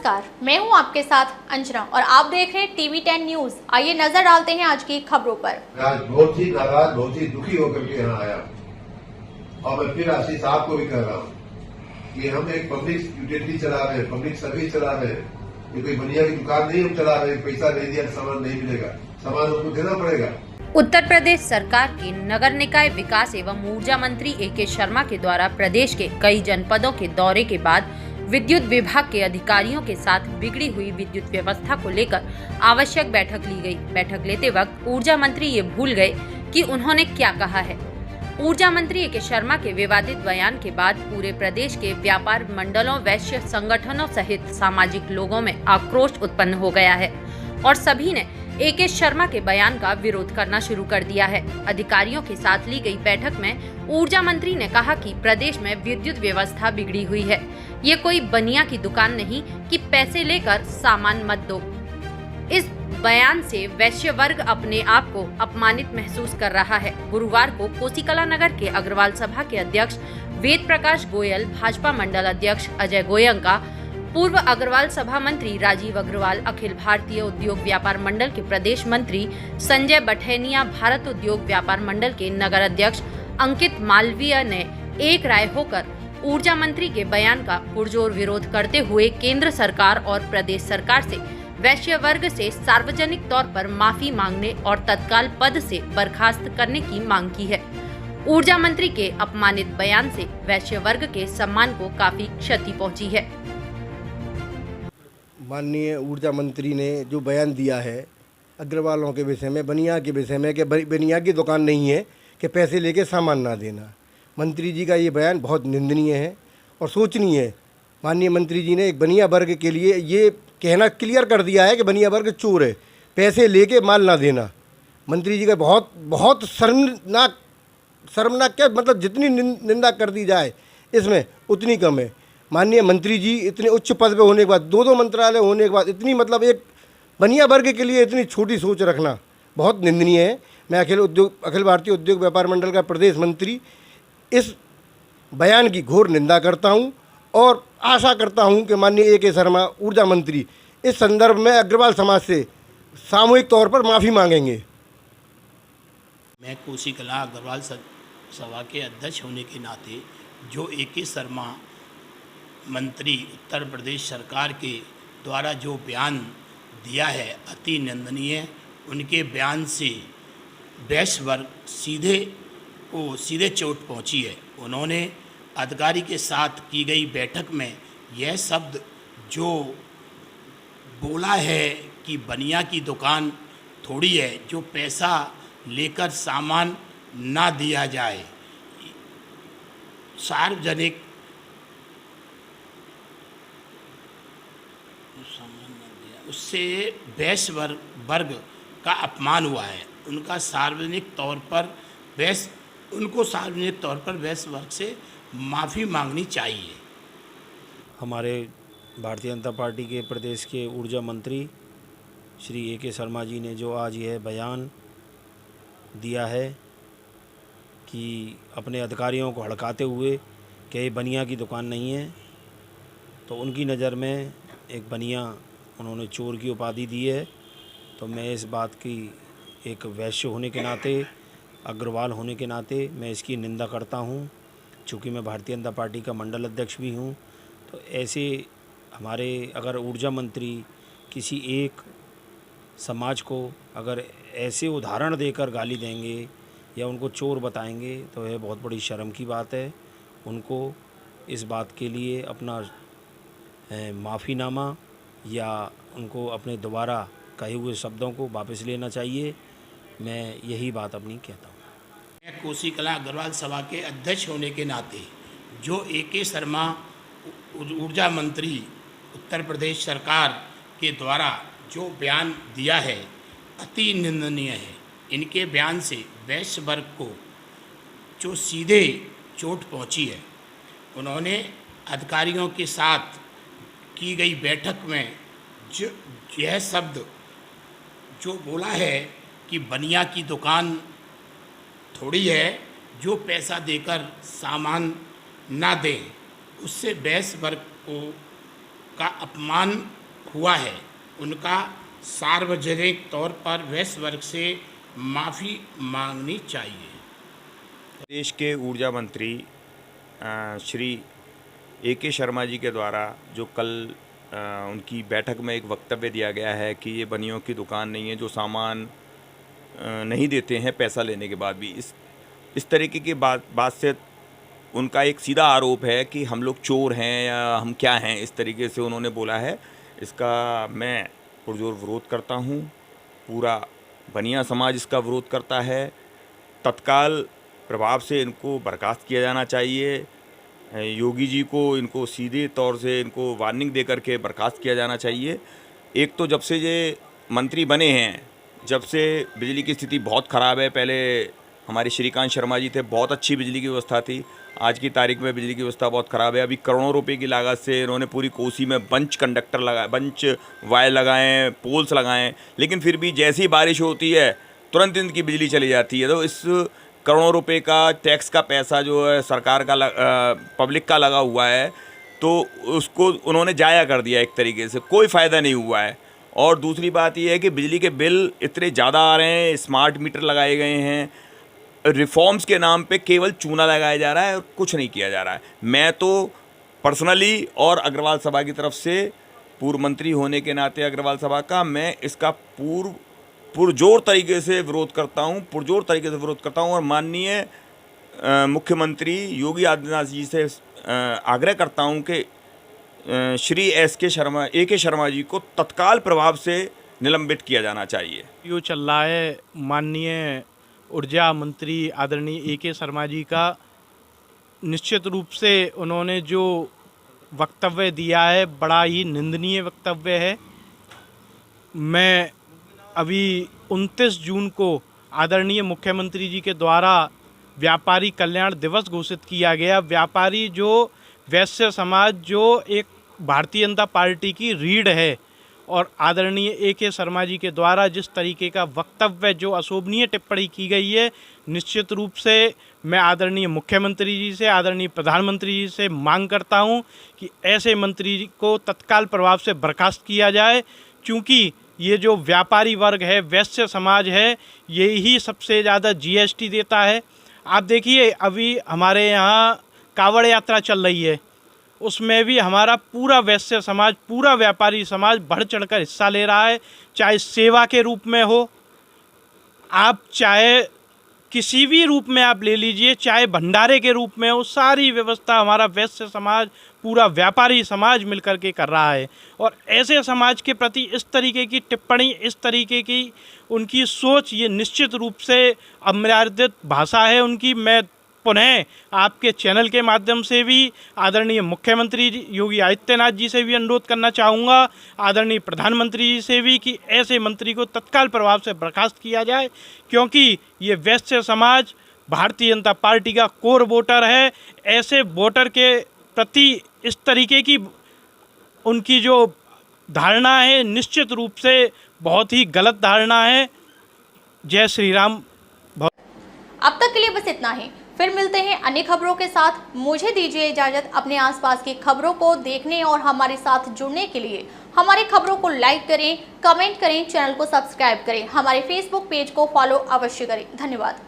नमस्कार, मैं हूं आपके साथ अंजना और आप देख रहे हैं टीवी 10 न्यूज। आइए नजर डालते हैं आज की खबरों पर। आज बहुत ही नाराज, बहुत ही दुखी होकर के यहाँ आया और मैं फिर आशीष साहब को भी कह रहा हूँ कि हम एक पब्लिक यूटिलिटी चला रहे हैं, पब्लिक सर्विस चला रहे हैं। ये कोई बनिया की दुकान नहीं हम चला रहे हैं। पैसा नहीं दिया सामान नहीं मिलेगा, सामान उसको देना पड़ेगा। उत्तर प्रदेश सरकार के नगर निकाय विकास एवं ऊर्जा मंत्री ए.के. शर्मा के द्वारा प्रदेश के कई जनपदों के दौरे के बाद विद्युत विभाग के अधिकारियों के साथ बिगड़ी हुई विद्युत व्यवस्था को लेकर आवश्यक बैठक ली गई। बैठक लेते वक्त ऊर्जा मंत्री ये भूल गए कि उन्होंने क्या कहा है। ऊर्जा मंत्री ए.के. शर्मा के विवादित बयान के बाद पूरे प्रदेश के व्यापार मंडलों, वैश्य संगठनों सहित सामाजिक लोगों में आक्रोश उत्पन्न हो गया है और सभी ने ए.के. शर्मा के बयान का विरोध करना शुरू कर दिया है। अधिकारियों के साथ ली गई बैठक में ऊर्जा मंत्री ने कहा कि प्रदेश में विद्युत व्यवस्था बिगड़ी हुई है। ये कोई बनिया की दुकान नहीं कि पैसे लेकर सामान मत दो। इस बयान से वैश्य वर्ग अपने आप को अपमानित महसूस कर रहा है। गुरुवार को कोसीकला नगर के अग्रवाल सभा के अध्यक्ष वेद प्रकाश गोयल, भाजपा मंडल अध्यक्ष अजय गोयंका, पूर्व अग्रवाल सभा मंत्री राजीव अग्रवाल, अखिल भारतीय उद्योग व्यापार मंडल के प्रदेश मंत्री संजय बठेनिया, भारत उद्योग व्यापार मंडल के नगर अध्यक्ष अंकित मालवीय ने एक राय होकर ऊर्जा मंत्री के बयान का पुरजोर विरोध करते हुए केंद्र सरकार और प्रदेश सरकार से वैश्य वर्ग से सार्वजनिक तौर पर माफी मांगने और तत्काल पद से बर्खास्त करने की मांग की है। ऊर्जा मंत्री के अपमानित बयान से वैश्य वर्ग के सम्मान को काफी क्षति पहुंची है। माननीय ऊर्जा मंत्री ने जो बयान दिया है अग्रवालों के विषय में, बनिया के विषय में कि बनिया की दुकान नहीं है कि पैसे लेके सामान ना देना, मंत्री जी का ये बयान बहुत निंदनीय है और सोचनीय है। माननीय मंत्री जी ने एक बनिया वर्ग के लिए ये कहना क्लियर कर दिया है कि बनिया वर्ग चोर है, पैसे लेके माल ना देना। मंत्री जी का बहुत शर्मनाक क्या, मतलब जितनी निंदा कर दी जाए इसमें उतनी कम है। माननीय मंत्री जी इतने उच्च पद पे होने के बाद, दो मंत्रालय होने के बाद इतनी, मतलब एक बनिया वर्ग के लिए इतनी छोटी सोच रखना बहुत निंदनीय है। मैं अखिल भारतीय उद्योग व्यापार मंडल का प्रदेश मंत्री इस बयान की घोर निंदा करता हूं और आशा करता हूं कि माननीय ए.के. शर्मा ऊर्जा मंत्री इस संदर्भ में अग्रवाल समाज से सामूहिक तौर पर माफ़ी मांगेंगे। मैं कोसीकला अग्रवाल सभा के अध्यक्ष होने के नाते जो ए.के. शर्मा मंत्री उत्तर प्रदेश सरकार के द्वारा जो बयान दिया है अति निंदनीय। उनके बयान से वैश्य वर्ग सीधे चोट पहुंची है। उन्होंने अधिकारी के साथ की गई बैठक में यह शब्द जो बोला है कि बनिया की दुकान थोड़ी है जो पैसा लेकर सामान ना दिया जाए, सार्वजनिक उससे वैश्य वर्ग का अपमान हुआ है। उनको सार्वजनिक तौर पर वैश्य वर्ग से माफ़ी मांगनी चाहिए। हमारे भारतीय जनता पार्टी के प्रदेश के ऊर्जा मंत्री श्री ए.के. शर्मा जी ने जो आज यह बयान दिया है कि अपने अधिकारियों को हड़काते हुए कि ये बनिया की दुकान नहीं है, तो उनकी नज़र में एक बनिया उन्होंने चोर की उपाधि दी है। तो मैं इस बात की एक वैश्य होने के नाते, अग्रवाल होने के नाते मैं इसकी निंदा करता हूँ। चूँकि मैं भारतीय जनता पार्टी का मंडल अध्यक्ष भी हूँ, तो ऐसे हमारे अगर ऊर्जा मंत्री किसी एक समाज को अगर ऐसे उदाहरण देकर गाली देंगे या उनको चोर बताएंगे तो यह बहुत बड़ी शर्म की बात है। उनको इस बात के लिए अपना माफ़ीनामा या उनको अपने दोबारा कहे हुए शब्दों को वापस लेना चाहिए। मैं यही बात अपनी कहता हूँ। मैं कोसीकला अग्रवाल सभा के अध्यक्ष होने के नाते जो ए.के. शर्मा ऊर्जा मंत्री उत्तर प्रदेश सरकार के द्वारा जो बयान दिया है अति निंदनीय है। इनके बयान से वैश्य वर्ग को जो सीधे चोट पहुंची है। उन्होंने अधिकारियों के साथ की गई बैठक में जो यह शब्द जो बोला है कि बनिया की दुकान थोड़ी है जो पैसा देकर सामान ना दे, उससे वैश्य वर्ग को का अपमान हुआ है उनका सार्वजनिक तौर पर वैश्य वर्ग से माफ़ी मांगनी चाहिए। देश के ऊर्जा मंत्री श्री ए.के. शर्मा जी के द्वारा जो कल उनकी बैठक में एक वक्तव्य दिया गया है कि ये बनियों की दुकान नहीं है जो सामान नहीं देते हैं पैसा लेने के बाद भी, इस तरीके की बात से उनका एक सीधा आरोप है कि हम लोग चोर हैं या हम क्या हैं, इस तरीके से उन्होंने बोला है। इसका मैं पुरजोर विरोध करता हूँ, पूरा बनिया समाज इसका विरोध करता है। तत्काल प्रभाव से इनको बर्खास्त किया जाना चाहिए। योगी जी को इनको सीधे तौर से इनको वार्निंग दे करके बर्खास्त किया जाना चाहिए। एक तो जब से ये मंत्री बने हैं, जब से बिजली की स्थिति बहुत ख़राब है। पहले हमारे श्रीकांत शर्मा जी थे, बहुत अच्छी बिजली की व्यवस्था थी। आज की तारीख में बिजली की व्यवस्था बहुत ख़राब है। अभी करोड़ों रुपए की लागत से इन्होंने पूरी कोसी में बंच वायर लगाएं, पोल्स लगाएं, लेकिन फिर भी जैसी बारिश होती है तुरंत इनकी बिजली चली जाती है। तो इस करोड़ों रुपए का टैक्स का पैसा जो है सरकार का पब्लिक का लगा हुआ है, तो उसको उन्होंने जाया कर दिया एक तरीके से, कोई फ़ायदा नहीं हुआ है। और दूसरी बात यह है कि बिजली के बिल इतने ज़्यादा आ रहे हैं, स्मार्ट मीटर लगाए गए हैं, रिफॉर्म्स के नाम पे केवल चूना लगाया जा रहा है और कुछ नहीं किया जा रहा है। मैं तो पर्सनली और अग्रवाल सभा की तरफ से, पूर्व मंत्री होने के नाते अग्रवाल सभा का, मैं इसका पुरजोर तरीके से विरोध करता हूं और माननीय मुख्यमंत्री योगी आदित्यनाथ जी से आग्रह करता हूं कि श्री ए.के. शर्मा जी को तत्काल प्रभाव से निलंबित किया जाना चाहिए। यो चल रहा है माननीय ऊर्जा मंत्री आदरणीय ए.के. शर्मा जी का, निश्चित रूप से उन्होंने जो वक्तव्य दिया है बड़ा ही निंदनीय वक्तव्य है। मैं अभी 29 जून को आदरणीय मुख्यमंत्री जी के द्वारा व्यापारी कल्याण दिवस घोषित किया गया। व्यापारी जो वैश्य समाज जो एक भारतीय जनता पार्टी की रीढ़ है, और आदरणीय ए.के. शर्मा जी के द्वारा जिस तरीके का वक्तव्य, जो अशोभनीय टिप्पणी की गई है, निश्चित रूप से मैं आदरणीय मुख्यमंत्री जी से, आदरणीय प्रधानमंत्री जी से मांग करता हूं कि ऐसे मंत्री को तत्काल प्रभाव से बर्खास्त किया जाए, क्योंकि ये जो व्यापारी वर्ग है, वैश्य समाज है, ये ही सबसे ज़्यादा GST देता है। आप देखिए अभी हमारे यहाँ कावड़ यात्रा चल रही है, उसमें भी हमारा पूरा वैश्य समाज, पूरा व्यापारी समाज बढ़ चढ़कर हिस्सा ले रहा है। चाहे सेवा के रूप में हो, आप चाहे किसी भी रूप में आप ले लीजिए, चाहे भंडारे के रूप में हो, सारी व्यवस्था हमारा वैश्य समाज, पूरा व्यापारी समाज मिलकर के कर रहा है। और ऐसे समाज के प्रति इस तरीके की टिप्पणी, इस तरीके की उनकी सोच, ये निश्चित रूप से अमर्यादित भाषा है उनकी। मैं पुनः आपके चैनल के माध्यम से भी आदरणीय मुख्यमंत्री योगी आदित्यनाथ जी से भी अनुरोध करना चाहूँगा, आदरणीय प्रधानमंत्री जी से भी, कि ऐसे मंत्री को तत्काल प्रभाव से बर्खास्त किया जाए, क्योंकि ये वैश्य समाज भारतीय जनता पार्टी का कोर वोटर है। ऐसे वोटर के प्रति इस तरीके की उनकी जो धारणा है, निश्चित रूप से बहुत ही गलत धारणा है। जय श्री राम। अब तक के लिए बस इतना ही, फिर मिलते हैं अन्य खबरों के साथ। मुझे दीजिए इजाजत। अपने आसपास की खबरों को देखने और हमारे साथ जुड़ने के लिए हमारी खबरों को लाइक करें, कमेंट करें, चैनल को सब्सक्राइब करें, हमारे फेसबुक पेज को फॉलो अवश्य करें। धन्यवाद।